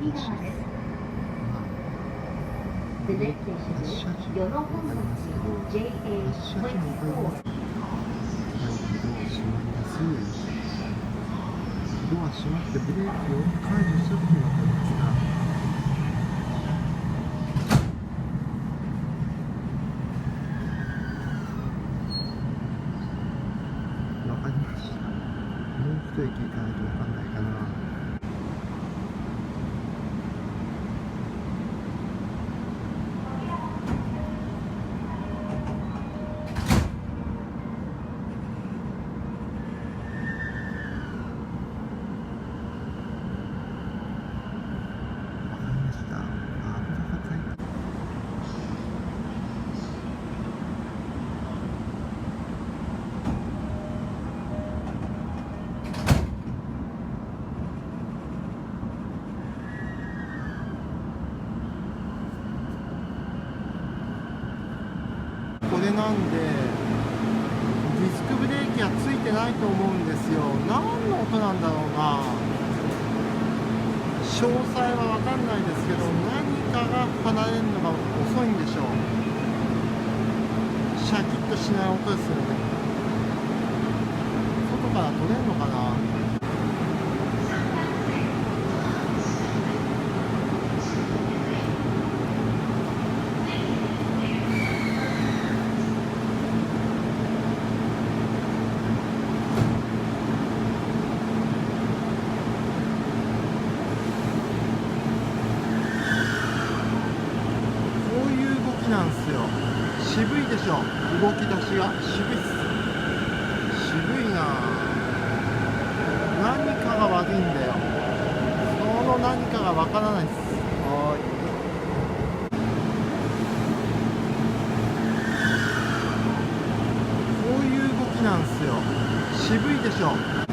右側です。The next station is Yonohonmachi JA24。ドア閉まってブレーキを解除するというわけですが、わかりました。もう一駅行かないとわかんないかな。これなんでディスクブレーキはついてないと思うんですよ。何の音なんだろうな。詳細は分かんないですけど、何かが離れるのが遅いんでしょう。シャキッとしない音ですよね。外から取れるのかな。なんすよ。渋いでしょ、動き出しが渋いっす。渋いな。何かが悪いんだよ。その何かがわからないっす。はい、こういう動きなんすよ。渋いでしょ。